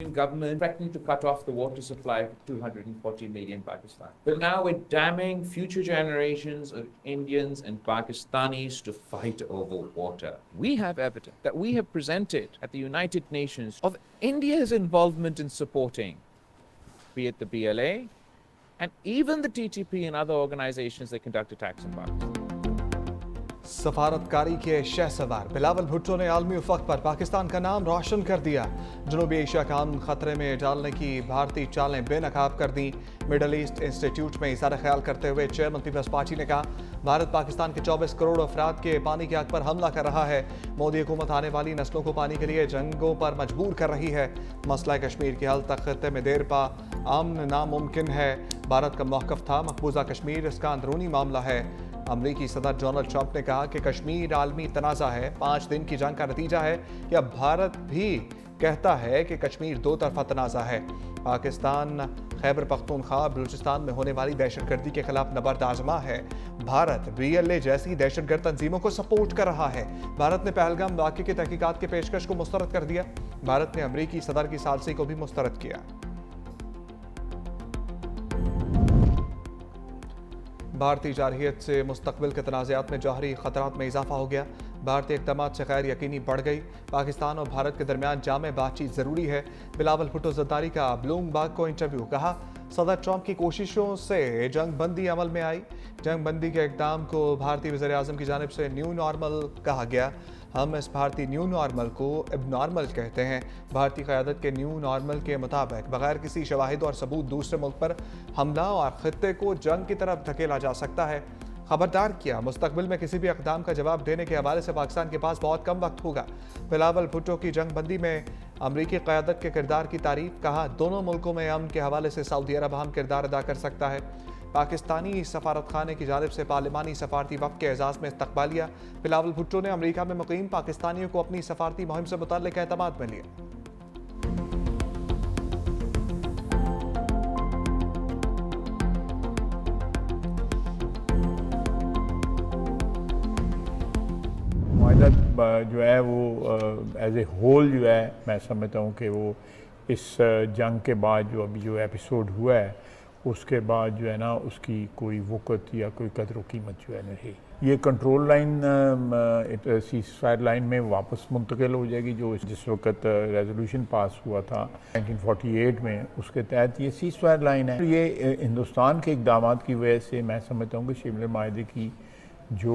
Government threatening to cut off the water supply for 240 million Pakistan. But now we're damning future generations of Indians and Pakistanis to fight over water. We have evidence that we have presented at the United Nations of India's involvement in supporting, be it the BLA, and even the TTP and other organizations that conduct attacks in Pakistan. सफारतकारी के शहसवार बिलावल भुट्टो ने आलमी उफक पर पाकिस्तान का नाम रोशन कर दिया। जनूबी Asia का अमन खतरे में डालने की भारतीय चालें बेनकाब कर दी। मिडल ईस्ट इंस्टीट्यूट में इशारा ख्याल करते हुए चेयरमैन पीपल्स पार्टी ने कहा, भारत पाकिस्तान के 24 करोड़ अफराद के पानी की आग पर हमला कर रहा है। मोदी हुकूमत आने वाली नस्लों को पानी के लिए जंगों पर मजबूर कर रही है। मसला कश्मीर के हल तक खत्ते में देर पा अमन नामुमकिन है। भारत का मौक़िफ़ था मकबूजा कश्मीर इसका अंदरूनी मामला है। अमरीकी सदर डोनाल्ड ट्रंप ने कहा कि कश्मीर आलमी तनाज़ा है, 5 दिन की जंग का नतीजा है कि अब भारत भी कहता है कि कश्मीर दो तरफा तनाज़ा है। पाकिस्तान खैबर पख्तूनख्वा बलूचिस्तान में होने वाली दहशतगर्दी के खिलाफ नबर्द आजमा है। भारत BLA जैसी दहशतगर्द तंजीमों को सपोर्ट कर रहा है। भारत ने पहलगाम वाक़े की तहकीकात के पेशकश को मुस्तरद कर दिया। भारत ने अमरीकी सदर की सालसी को भी मुस्तरद किया। भारतीय जारहियत से मुस्तकबिल के तनाज़ात में जौहरी ख़तरात में इजाफा हो गया। भारतीय इक़दामात से गैर यकीनी बढ़ गई। पाकिस्तान और भारत के दरमियान जामे बातचीत ज़रूरी है। बिलावल भुट्टो ज़रदारी का ब्लूमबर्ग को इंटरव्यू। कहा, सदर ट्रंप की कोशिशों से जंग बंदी अमल में आई। जंग बंदी के इक़दाम को भारतीय वज़ीर आज़म की जानिब से न्यू नॉर्मल कहा गया। हम इस भारतीय न्यू नॉर्मल को एबनॉर्मल कहते हैं। भारतीय क़यादत के न्यू नॉर्मल के मुताबिक बगैर किसी शवाहिद और सबूत दूसरे मुल्क पर हमला और ख़ित्ते को जंग की तरफ धकेला जा सकता है। खबरदार किया, मुस्तकबिल में किसी भी इक़दाम का जवाब देने के हवाले से पाकिस्तान के पास बहुत कम वक्त होगा। बिलावल भुट्टो की जंग बंदी में अमरीकी क़यादत के किरदार की तारीफ। कहा, दोनों मुल्कों में अमन के हवाले से सऊदी अरब अहम किरदार अदा कर सकता है। पाकिस्तानी सफारत खाने की जानिब से पार्लिमानी सफारती वफ़द के एजाज़ में इस्तकबालिया। बिलावल भुट्टो ने अमरीका में मुक़ीम पाकिस्तानियों को अपनी सफारती मुहिम से मुतल्लिक़ एतमाद में लिया। जो है वो एज ए होल जो है मैं समझता हूँ कि वो इस जंग के बाद जो अभी जो एपिसोड हुआ है उसके बाद जो है ना उसकी कोई वक़्त या कोई कदर कीमत जो है नहीं। ये कंट्रोल लाइन सीज़फायर लाइन में वापस मुंतकिल हो जाएगी जो जिस वक्त रेजोल्यूशन पास हुआ था 1948 में, उसके तहत ये सीज़फायर लाइन है। ये हिंदुस्तान के इक़दाम की वजह से मैं समझता हूँ कि शिमला माहिदे की जो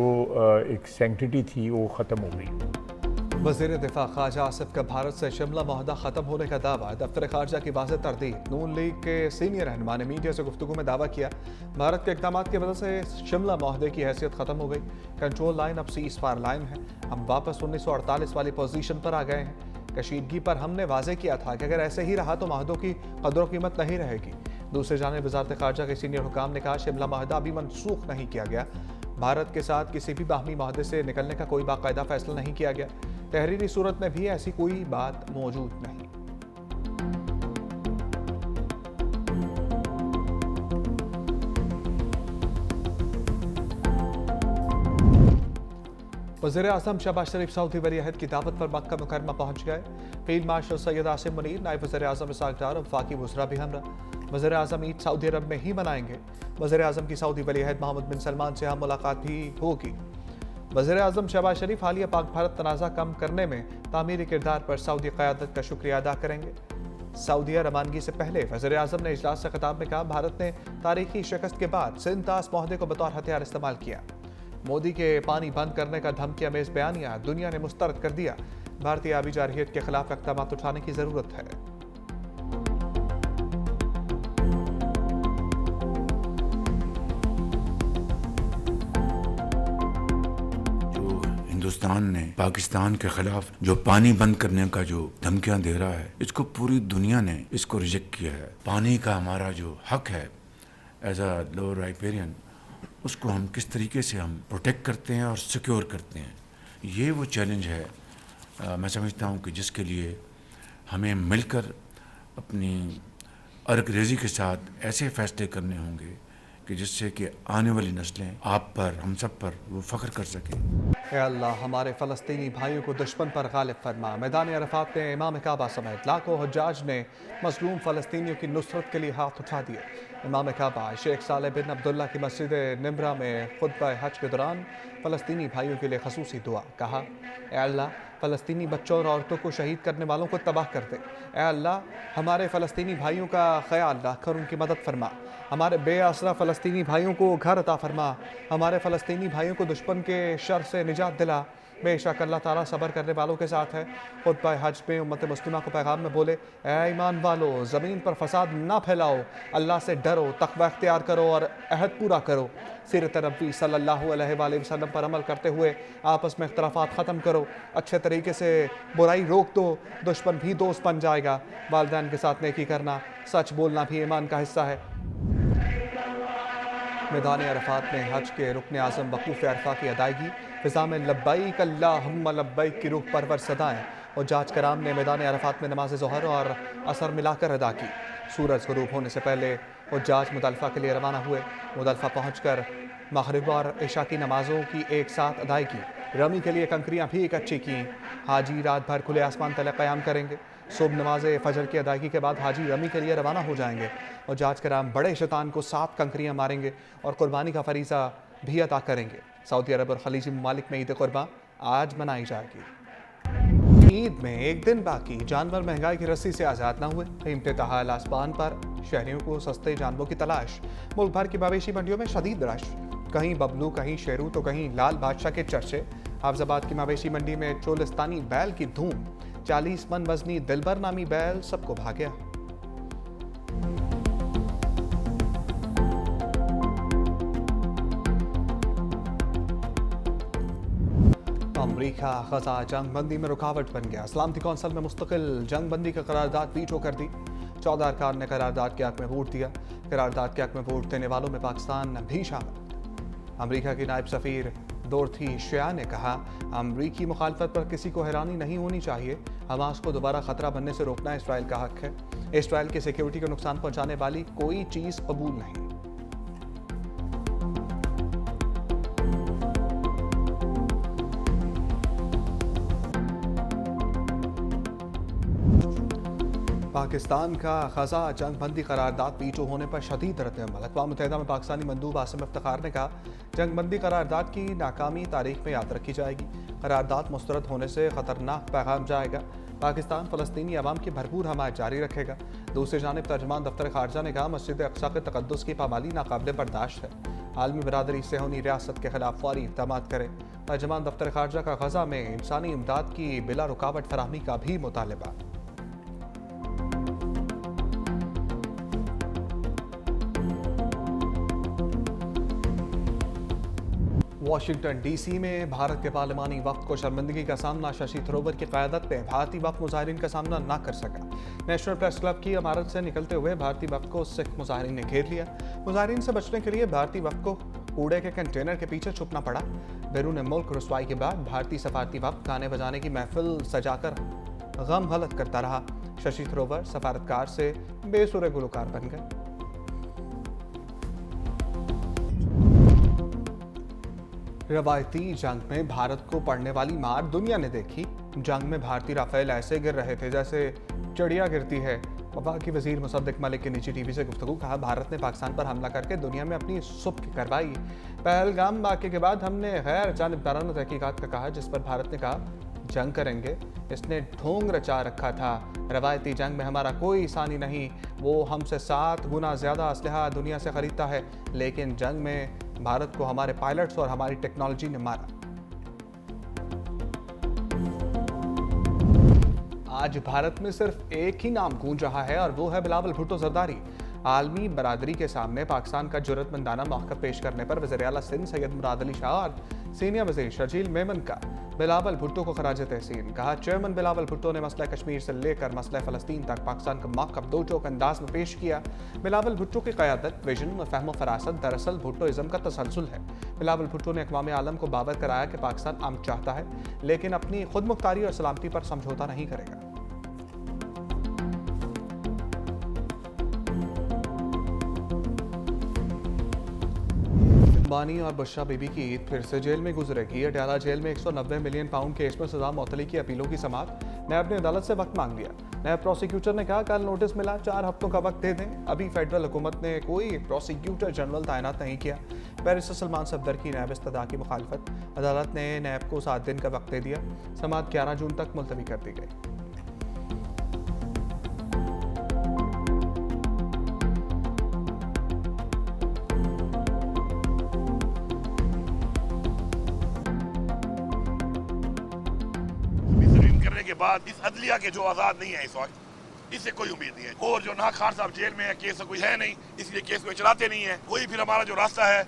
एक सेंक्टिटी थी वो ख़त्म हो गई। वज़ीर दिफ़ा ख्वाजा आसिफ का भारत से शिमला मुआहदा ख़त्म होने का दावा। दफ्तर ख़ारजा की वाज़ेह तरदीद। नून लीग के सीनियर रहनुमा ने मीडिया से गुफ्तगू में दावा किया, भारत के इक़दाम की वजह से शिमला मुआहदे की हैसियत ख़त्म हो गई। कंट्रोल लाइन अब सीज़फायर लाइन है। हम वापस 1948 वाली पोजीशन पर आ गए हैं। कशीदगी पर हमने वाज़ेह किया था कि अगर ऐसे ही रहा तो मुआहदों की कदर कीमत नहीं रहेगी। दूसरी जानिब वज़ारत ख़ारजा के सीनियर हुकाम ने कहा, शिमला मुआहदा अभी मनसूख नहीं किया गया। भारत के साथ किसी भी बाहमी मुआहदे से निकलने का कोई बाकायदा फैसला नहीं किया गया। तहरीरी सूरत में भी ऐसी कोई बात मौजूद नहीं। वज़ीर आज़म शहबाज शरीफ सऊदी वलीअहद की दावत पर मक्का मुकरमा पहुंच गए। फील्ड मार्शल सैयद आसिम मुनीर, नायब वज़ीर आज़म इसहाक़ डार और वफाकी वज़रा भी हमरा। वज़ीर आज़म ईद सऊदी अरब में ही मनाएंगे। वज़ीर आज़म की सऊदी वलीअहद मोहम्मद बिन सलमान से हम मुलाकात भी होगी। वज़ीर आज़म शहबाज शरीफ हालिया पाक भारत तनाज़ा कम करने में तामीरी किरदार पर सऊदी क़यादत का शुक्रिया अदा करेंगे। सऊदीया रवानगी से पहले वज़ीर आज़म ने इजलास से खिताब में कहा, भारत ने तारीखी शिकस्त के बाद सिंतास मुआहदे को बतौर हथियार इस्तेमाल किया। मोदी के पानी बंद करने का धमकी अमेज़ बयानिया दुनिया ने मुस्तरद कर दिया। भारतीय आबी जारहियत के खिलाफ इक़दाम उठाने की ज़रूरत है। हिंदुस्तान ने पाकिस्तान के खिलाफ जो पानी बंद करने का जो धमकियां दे रहा है, इसको पूरी दुनिया ने इसको रिजेक्ट किया है। पानी का हमारा जो हक है एज अ लोअर राइपेरियन, उसको हम किस तरीके से हम प्रोटेक्ट करते हैं और सिक्योर करते हैं, ये वो चैलेंज है। मैं समझता हूँ कि जिसके लिए हमें मिलकर अपनी अर्क रेज़ी के साथ ऐसे फैसले करने होंगे कि जिससे कि आने वाली नस्लें आप पर, हम सब पर वो फ़ख्र कर सकें। ए अल्लाह, हमारे फ़लस्तीनी भाइयों को दुश्मन पर गालिब फरमा। मैदान अरफात में इमाम काबा समेत लाखों हुज्जाज ने मज़लूम फ़लस्तीनियों की नुसरत के लिए हाथ उठा दिए। इमाम काबा शेख सालेह बिन अब्दुल्ला की मस्जिद निम्रा में खुतबा हज के दौरान फ़लस्तीनी भाइयों के लिए खसूसी दुआ। कहा, ए अल्लाह, फ़लस्तीनी बच्चों और औरतों को शहीद करने वालों को तबाह कर दे। ए अल्लाह, हमारे फ़लस्तीनी भाइयों का ख्याल रखकर उनकी मदद फरमा। हमारे बेआसरा फ़लस्तीनी भाइयों को घर अता फरमा। हमारे फ़लस्तीनी भाइयों को दुश्मन के शर से निजात दिला। बेशक अल्लाह ताला सब्र करने वालों के साथ है। खुतबा हज में उम्मत मुस्लिमा को पैगाम में बोले, ए ईमान वालो, ज़मीन पर फसाद ना फैलाओ, अल्लाह से डरो, तक़वा इख्तियार करो और अहद पूरा करो। सीरत नबी सल्लल्लाहु अलैहि वसल्लम पर अमल करते हुए आपस में इख्तलाफात ख़त्म करो। अच्छे तरीके से बुराई रोक दो, दुश्मन भी दोस्त बन जाएगा। वालिदैन के साथ नेकी करना, सच बोलना भी ईमान का हिस्सा है। मैदान अरफात में हज के रुकन आज़म वक़ूफ़ अरफा की अदायगी, फ़िज़ा में लब्बैक अल्लाहुम्मा लब्बैक की रूह परवर सदाएँ और जाज कराम ने मैदान अरफात में नमाज ज़ोहर और असर मिलाकर अदा की। सूरज ग़ुरूब होने से पहले हुज्जाज मुज़दलिफ़ा के लिए रवाना हुए। मुज़दलिफ़ा पहुँचकर मग़रिब और इशा की नमाज़ों की एक साथ अदायगी, रमी के लिए कंकरियाँ भी इकट्ठी की। हाजी रात भर खुले आसमान तले क़याम करेंगे। सुबह नमाज फ़जर की अदायगी के बाद हाजी रमी के लिए रवाना हो जाएंगे और जाज कराम बड़े शैतान को 7 कंकरियाँ मारेंगे और कुर्बानी का फरीज़ा भी अदा करेंगे। सऊदी अरब और खलीजी ममालिक में ईद कुर्बान आज मनाई जाएगी। ईद में एक दिन बाकी, जानवर महंगाई की रस्सी से आज़ाद न हुए। कीमतें तहाल आसमान पर, शहरियों को सस्ते जानवरों की तलाश। मुल्क भर की मवेशी मंडियों में शदीद रश, कहीं बबलू, कहीं शेरू तो कहीं लाल बादशाह के चर्चे। हाफिजाबाद की मवेशी मंडी में चोलिस्तानी बैल की धूम। 40 मन वजनी दिलबर नामी बैल सबको भा गया। अमरीका गजा जंग बंदी में रुकावट बन गया। सलामती कौंसिल में मुस्तकिल जंग बंदी की करारदाद वीटो कर दी। 14 अरकान ने करारदाद के हक में वोट दिया। करारदाद के हक में वोट देने वालों में पाकिस्तान भी शामिल। अमरीका की नायब सफ़ीर डोरथी शिया ने कहा, अमरीकी मुखालफत पर किसी को हैरानी नहीं होनी चाहिए। हमास को दोबारा खतरा बनने से रोकना इसराइल का हक है। इसराइल की सिक्योरिटी को नुकसान पहुंचाने वाली कोई चीज़ कबूल नहीं। पाकिस्तान का ख़ज़ा जंग बंदी करारदाद वीटो होने पर शदीद रद्द-ए-अमल। अक़वाम मुत्तहिदा में पाकिस्तानी मंदूब आसिम इफ्तिखार ने कहा, जंग बंदी करारदाद की नाकामी तारीख में याद रखी जाएगी। करारदाद मुस्तरद होने से ख़तरनाक पैगाम जाएगा। पाकिस्तान फ़लस्तीनी अवाम की भरपूर हमायत जारी रखेगा। दूसरी जानिब तर्जुमान दफ्तर ख़ारजा ने कहा, मस्जिद अक़सा के तक़द्दुस की पामाली नाकाबिले बर्दाश्त है। आलमी बरादरी सेहूनी रियासत के खिलाफ फौरी इक़दामात करे। तर्जुमान दफ्तर ख़ारजा का गजा में इंसानी इमदाद की बिला रुकावट फराहमी का भी मुतालबा। वाशिंगटन डीसी में भारत के पार्लिमानी वफ़द को शर्मिंदगी का सामना शशि थरूर की क़यादत में भारतीय वफ़द मुज़ाहिरीन का सामना न कर सका। नेशनल प्रेस क्लब की इमारत से निकलते हुए भारतीय वफ़द को सिख मुज़ाहिरीन ने घेर लिया। मुज़ाहिरीन से बचने के लिए भारतीय वफ़द को कूड़े के कंटेनर के पीछे छुपना पड़ा। बैरून मुल्क रुसवाई के बाद भारतीय सफारती वफ़द गाने बजाने की महफिल सजाकर गम गलत करता रहा। शशि थरूर सफारतकार से बेसुरे गुलकार बन गए। रवायती जंग में भारत को पड़ने वाली मार दुनिया ने देखी। जंग में भारतीय राफेल ऐसे गिर रहे थे जैसे चिड़िया गिरती है। वफाकी वजीर मुसद्दिक मलिक की निजी टीवी से गुफ्तगू, कहा, भारत ने पाकिस्तान पर हमला करके दुनिया में अपनी सुब्ह करवाई। पहलगाम वाक़े के बाद हमने गैर जानिबदाराना तहकीकात का कहा, जिस पर भारत ने कहा जंग करेंगे। इसने ढोंग रचा रखा था। रवायती जंग में हमारा कोई सानी नहीं। वो हमसे 7 गुना ज़्यादा असलहा दुनिया से ख़रीदता है, लेकिन जंग में भारत को हमारे पायलट्स और हमारी टेक्नोलॉजी ने मारा। आज भारत में सिर्फ एक ही नाम गूंज रहा है और वो है बिलावल भुट्टो जरदारी। आलमी बरादरी के सामने पाकिस्तान का जुर्रतमंदाना मौक़िफ़ पेश करने पर वज़ीर आला सिंध सैयद मुराद अली शाह और सीनियर वज़ीर शर्जील मेमन का बिलावल भुट्टो को खराज तहसीन। कहा, चेयरमैन बिलावल भुट्टो ने मसला कश्मीर से लेकर मसला फ़लस्तीन तक पाकिस्तान का मौक़िफ़ दो टोक अंदाज में पेश किया। बिलावल भुट्टो की क़यादत, विजन और फ़हम फ़रासत दरअसल भुट्टोइज़्म का तसलसल है। बिलावल भुट्टो ने अक़वाम आलम को बावर कराया कि पाकिस्तान अमन चाहता है, लेकिन अपनी खुद मुख्तारी और सलामती पर समझौता नहीं करेगा। अंबानी और बुशरा बीबी की ईद फिर से जेल में गुजरेगी। अडयाला जेल में 190 मिलियन पाउंड केस में सजा मौतली की अपीलों की समाअत। नैब ने अदालत से वक्त मांग लिया। नैब प्रोसिक्यूटर ने कहा कल नोटिस मिला, 4 हफ्तों का वक्त दे दें। अभी फेडरल हुकूमत ने कोई प्रोसिक्यूटर जनरल तैनात नहीं किया। बैरिस्टर सलमान सफदर की नैब इस्तदा की मुखालफत। अदालत ने नैब को 7 दिन का वक्त दे दिया। समाअत 11 जून तक मुलतवी कर दी गई। के बाद इस अदलिया के जो आजाद नहीं है इस वक्त, इससे कोई उम्मीद नहीं है। और जो ना खान साहब जेल में है, केस कोई है नहीं, इसलिए केस को चलाते नहीं है कोई। फिर हमारा जो रास्ता है,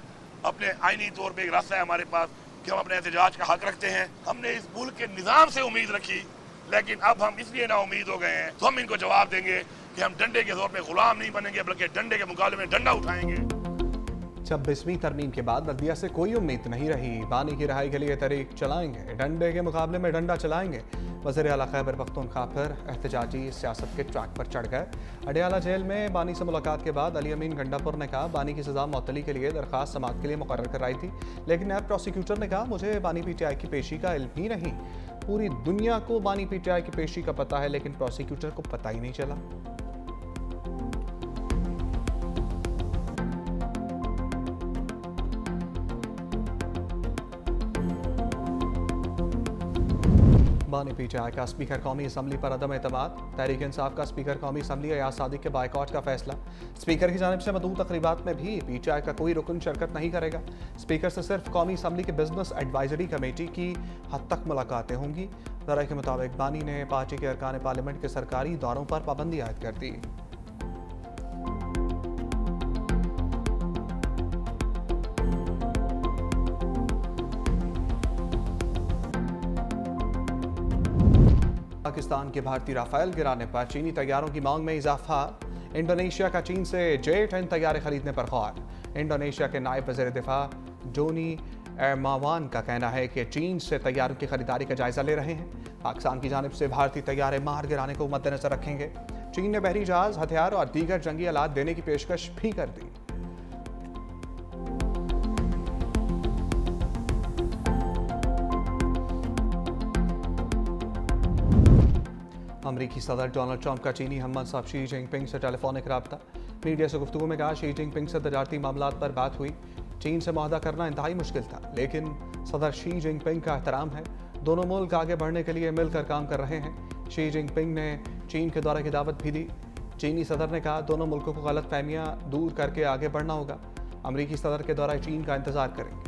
अपने आईनी तौर पे एक रास्ता है हमारे पास कि हम अपने एहतजाज का हक रखते हैं। हमने इस मुल्क के निज़ाम से उम्मीद रखी, लेकिन अब हम इसलिए ना उम्मीद हो गए हैं, तो हम इनको जवाब देंगे कि हम डंडे के जोर पे गुलाम नहीं बनेंगे, बल्कि डंडे के मुकाबले में डंडा उठाएंगे। 26वीं तरमीम के बाद बल्दिया से कोई उम्मीद नहीं रही। बानी की रहाई के लिए तहरीक चलाएंगे, डंडे के मुकाबले में डंडा चलाएंगे। वज़ीर आला खैबर पख्तूनख्वा फिर एहतजाजी सियासत के ट्रैक पर चढ़ गए। अडयाला जेल में बानी से मुलाकात के बाद अली अमीन गंडापुर ने कहा बानी की सजा मौतली के लिए दरख्वास्त समाअत के लिए मुकर्रर कराई थी, लेकिन नैब प्रोसिक्यूटर ने कहा मुझे बानी पीटीआई की पेशी का इल्म ही नहीं। पूरी दुनिया को बानी पीटीआई की पेशी का पता है, लेकिन प्रोसिक्यूटर को पता ही नहीं चला। बानी पीटीआई का स्पीकर कौमी असम्बली पर अदम एतमाद। तहरीक इंसाफ का स्पीकर कौमी असम्बली अयाज सादिक के बायकॉट का फैसला। स्पीकर की जानिब से मदऊ तकरीबात में भी पीटीआई का कोई रुकन शिरकत नहीं करेगा। स्पीकर से सिर्फ कौमी असम्बली के बिजनेस एडवाइजरी कमेटी की हद तक मुलाकातें होंगी। ज़राए के मुताबिक बानी ने पार्टी के अरकान पार्लियामेंट के सरकारी दौरों पर पाबंदी आयद कर दी। पाकिस्तान के भारतीय राफेल गिराने पर चीनी तैयारों की मांग में इजाफा। इंडोनेशिया का चीन से J-10 तैयारे खरीदने पर ख्वार। इंडोनेशिया के नायब वज़ीर दिफा जोनी एरमावान का कहना है कि चीन से तैयारों की खरीदारी का जायजा ले रहे हैं। पाकिस्तान की जानिब से भारतीय तैयारे मार गिराने को मद्देनजर रखेंगे। चीन ने बहरी जहाज, हथियार और दीगर जंगी आलात देने की पेशकश भी कर दी। अमरीकी सदर डोनाल्ड ट्रंप का चीनी हममंसब शी जिनपिंग से टेलीफोनिक रब्ता। मीडिया से गुफ्तगू में कहा शी जिनपिंग से तजारती मामलात पर बात हुई। चीन से मुआहदा करना इंतहाई मुश्किल था, लेकिन सदर शी जिनपिंग का एहतराम है। दोनों मुल्क आगे बढ़ने के लिए मिलकर काम कर रहे हैं। शी जिनपिंग ने चीन के दौरे की दावत भी दी। चीनी सदर ने कहा दोनों मुल्कों को गलत फहमियाँ दूर करके आगे बढ़ना होगा। अमरीकी सदर के दौरे चीन का इंतजार करेंगे।